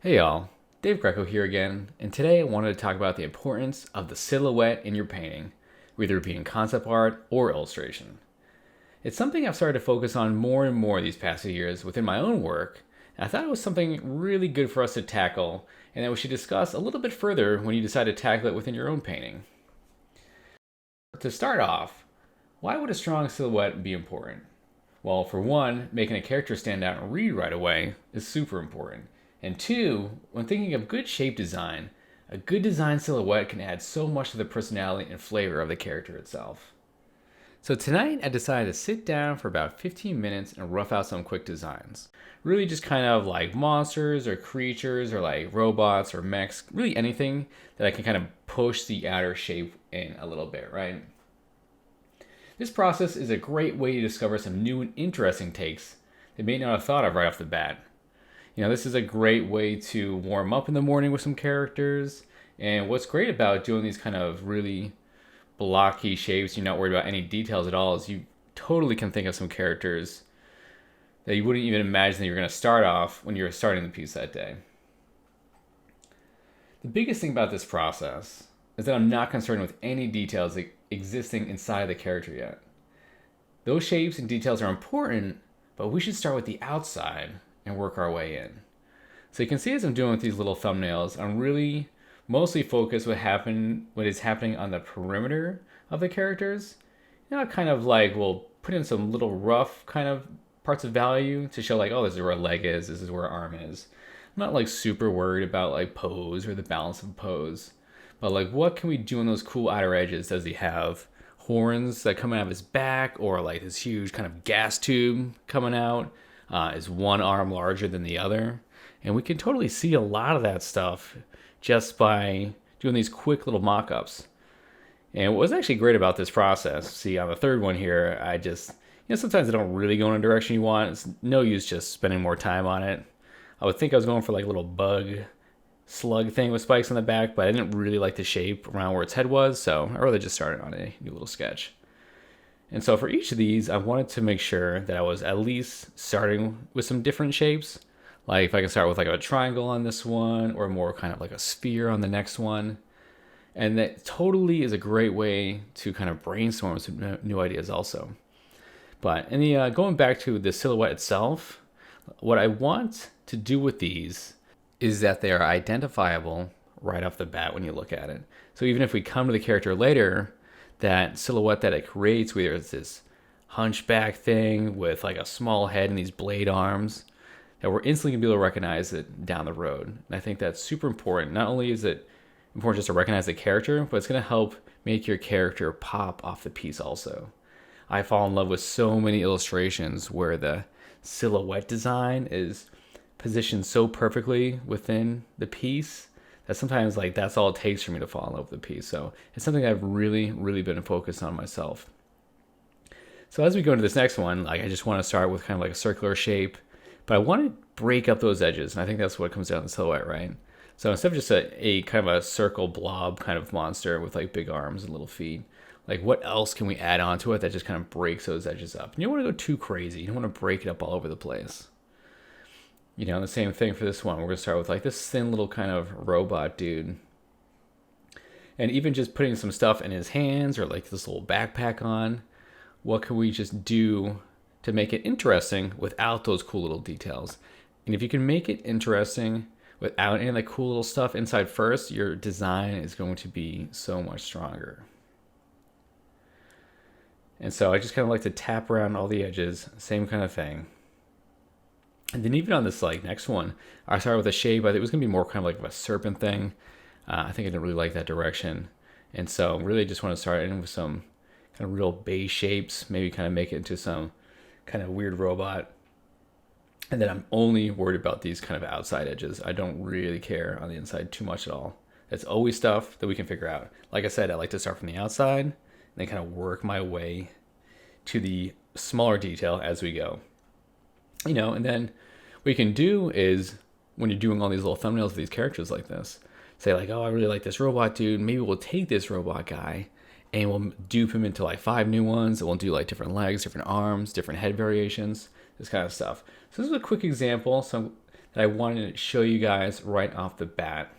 Hey y'all, Dave Greco here again, and today I wanted to talk about the importance of the silhouette in your painting, whether it be in concept art or illustration. It's something I've started to focus on more and more these past few years within my own work, and I thought it was something really good for us to tackle and that we should discuss a little bit further when you decide to tackle it within your own painting. To start off, why would a strong silhouette be important? Well, for one, making a character stand out and read right away is super important. And two, when thinking of good shape design, a good design silhouette can add so much to the personality and flavor of the character itself. So tonight I decided to sit down for about 15 minutes and rough out some quick designs. Really just kind of like monsters or creatures or like robots or mechs, really anything that I can kind of push the outer shape in a little bit, right? This process is a great way to discover some new and interesting takes that you may not have thought of right off the bat. This is a great way to warm up in the morning with some characters. And what's great about doing these kind of really blocky shapes, you're not worried about any details at all, is you totally can think of some characters that you wouldn't even imagine that you're going to start off when you're starting the piece that day. The biggest thing about this process is that I'm not concerned with any details existing inside the character yet. Those shapes and details are important, but we should start with the outside and work our way in. So you can see as I'm doing with these little thumbnails, I'm really mostly focused what is happening on the perimeter of the characters. Kind of like we'll put in some little rough kind of parts of value to show like, oh, this is where a leg is, this is where an arm is. I'm not like super worried about like pose or the balance of pose, but like what can we do on those cool outer edges? Does he have horns that come out of his back, or like this huge kind of gas tube coming out? Is one arm larger than the other? And we can totally see a lot of that stuff just by doing these quick little mock-ups. And what was actually great about this process, see on the third one here, I just, sometimes I don't really go in a direction you want. It's no use just spending more time on it. I would think I was going for like a little bug slug thing with spikes on the back, but I didn't really like the shape around where its head was, so I rather just started on a new little sketch. And so for each of these, I wanted to make sure that I was at least starting with some different shapes. Like if I can start with like a triangle on this one, or more kind of like a sphere on the next one. And that totally is a great way to kind of brainstorm some new ideas also. But in the going back to the silhouette itself, what I want to do with these is that they are identifiable right off the bat when you look at it. So even if we come to the character later, that silhouette that it creates, whether it's this hunchback thing with like a small head and these blade arms, that we're instantly gonna be able to recognize it down the road. And I think that's super important. Not only is it important just to recognize the character, but it's gonna help make your character pop off the piece also. I fall in love with so many illustrations where the silhouette design is positioned so perfectly within the piece that sometimes like that's all it takes for me to fall in love with the piece. So it's something I've really, really been focused on myself. So as we go into this next one, like I just want to start with kind of like a circular shape, but I want to break up those edges, and I think that's what comes down to the silhouette, right? So instead of just a kind of a circle blob kind of monster with like big arms and little feet, like what else can we add onto it that just kind of breaks those edges up? And you don't want to go too crazy. You don't want to break it up all over the place. The same thing for this one. We're going to start with like this thin little kind of robot dude. And even just putting some stuff in his hands or like this little backpack on, what can we just do to make it interesting without those cool little details? And if you can make it interesting without any of the cool little stuff inside first, your design is going to be so much stronger. And so I just kind of like to tap around all the edges, same kind of thing. And then even on this like next one, I started with a shape. I think it was gonna be more kind of like a serpent thing. I think I didn't really like that direction, and so really just want to start in with some kind of real base shapes. Maybe kind of make it into some kind of weird robot. And then I'm only worried about these kind of outside edges. I don't really care on the inside too much at all. It's always stuff that we can figure out. Like I said, I like to start from the outside and then kind of work my way to the smaller detail as we go. And then what you can do is when you're doing all these little thumbnails of these characters like this, say like, oh, I really like this robot dude. Maybe we'll take this robot guy and we'll dupe him into like 5 new ones. And we'll do like different legs, different arms, different head variations, this kind of stuff. So this is a quick example. So that I wanted to show you guys right off the bat.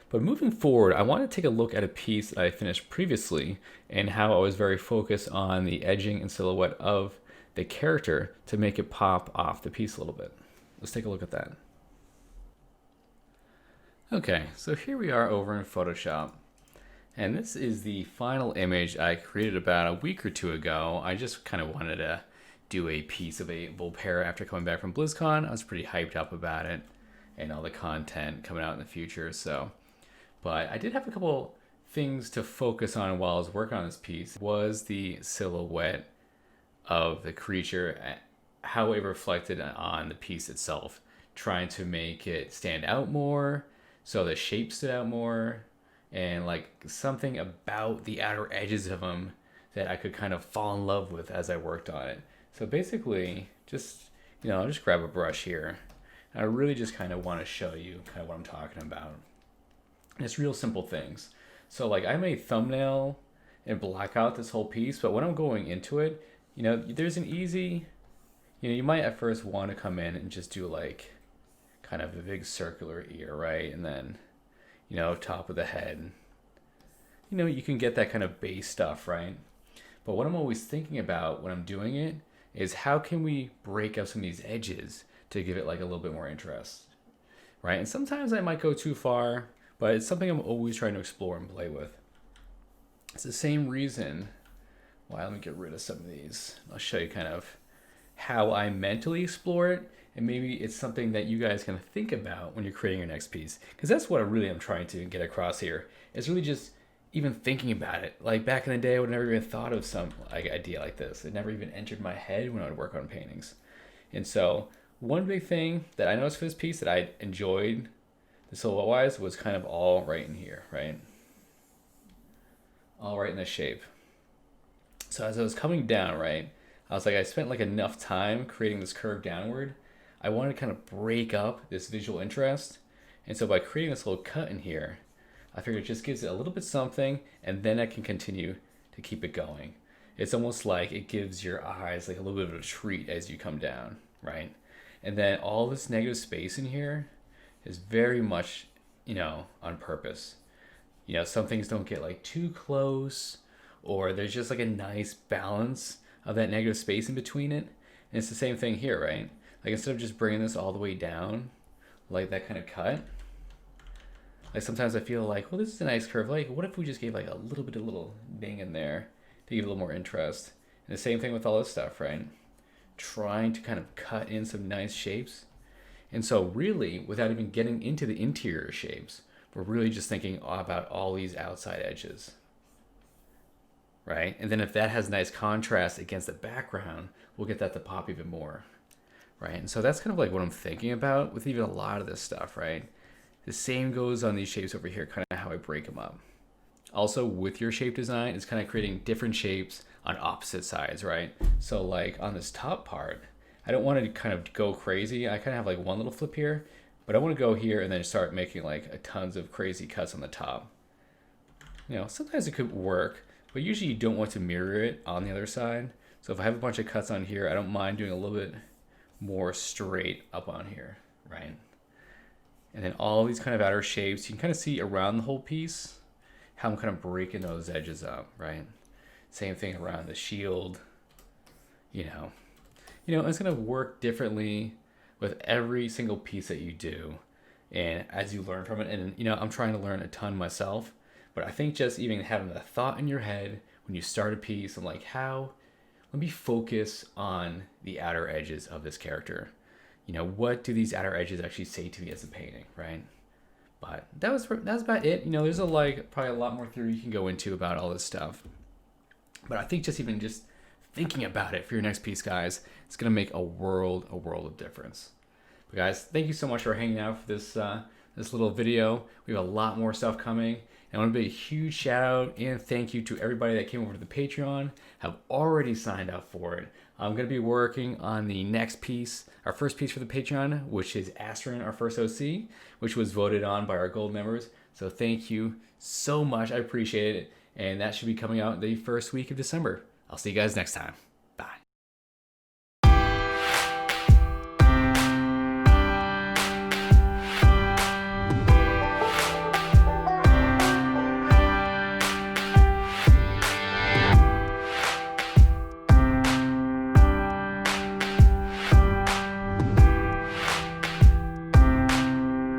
But moving forward, I want to take a look at a piece that I finished previously and how I was very focused on the edging and silhouette of the character to make it pop off the piece a little bit. Let's take a look at that. Okay, so here we are over in Photoshop. And this is the final image I created about a week or two ago. I just kind of wanted to do a piece of a Volpera after coming back from BlizzCon. I was pretty hyped up about it and all the content coming out in the future. But I did have a couple things to focus on while I was working on this piece. Was the silhouette of the creature, how it reflected on the piece itself, trying to make it stand out more, so the shape stood out more, and like something about the outer edges of them that I could kind of fall in love with as I worked on it. So basically, just, I'll just grab a brush here. I really just kind of want to show you kind of what I'm talking about. And it's real simple things. So like I made a thumbnail and black out this whole piece, but when I'm going into it, there's an easy, you might at first want to come in and just do like kind of a big circular ear, right? And then, top of the head. You can get that kind of base stuff, right? But what I'm always thinking about when I'm doing it is how can we break up some of these edges to give it like a little bit more interest, right? And sometimes I might go too far, but it's something I'm always trying to explore and play with. It's the same reason why, let me get rid of some of these. I'll show you kind of how I mentally explore it, and maybe it's something that you guys can think about when you're creating your next piece, because that's what I really am trying to get across here. It's really just even thinking about it. Like back in the day, I would never even thought of some idea like this. It never even entered my head when I would work on paintings. And so one big thing that I noticed for this piece that I enjoyed the silhouette wise was kind of all right in here, right? All right in the shape. So as I was coming down, right, I was like, I spent like enough time creating this curve downward. I wanted to kind of break up this visual interest. And so by creating this little cut in here, I figured it just gives it a little bit something, and then I can continue to keep it going. It's almost like it gives your eyes like a little bit of a treat as you come down, right? And then all this negative space in here is very much, on purpose. Some things don't get like too close, or there's just like a nice balance of that negative space in between it. And it's the same thing here, right? Like instead of just bringing this all the way down, like that kind of cut, like sometimes I feel like, well, this is a nice curve. Like, what if we just gave like a little ding in there to give it a little more interest? And the same thing with all this stuff, right? Trying to kind of cut in some nice shapes. And so really, without even getting into the interior shapes, we're really just thinking about all these outside edges, right? And then if that has nice contrast against the background, we'll get that to pop even more, right? And so that's kind of like what I'm thinking about with even a lot of this stuff, right? The same goes on these shapes over here, kind of how I break them up. Also, with your shape design, it's kind of creating different shapes on opposite sides, right? So like on this top part, I don't want to kind of go crazy. I kind of have like one little flip here, but I want to go here and then start making like a tons of crazy cuts on the top. Sometimes it could work, but usually you don't want to mirror it on the other side. So if I have a bunch of cuts on here, I don't mind doing a little bit more straight up on here, right? And then all these kind of outer shapes, you can kind of see around the whole piece how I'm kind of breaking those edges up, right? Same thing around the shield, it's going to work differently with every single piece that you do. And as you learn from it, and I'm trying to learn a ton myself, but I think just even having the thought in your head when you start a piece, I'm like, let me focus on the outer edges of this character. What do these outer edges actually say to me as a painting, right? But that's about it. There's probably a lot more theory you can go into about all this stuff. But I think just thinking about it for your next piece, guys, it's gonna make a world of difference. But guys, thank you so much for hanging out for this little video. We have a lot more stuff coming. And I want to give a huge shout out and thank you to everybody that came over to the Patreon, have already signed up for it. I'm going to be working on the next piece, our first piece for the Patreon, which is Astron, our first OC, which was voted on by our gold members. So thank you so much. I appreciate it. And that should be coming out the first week of December. I'll see you guys next time.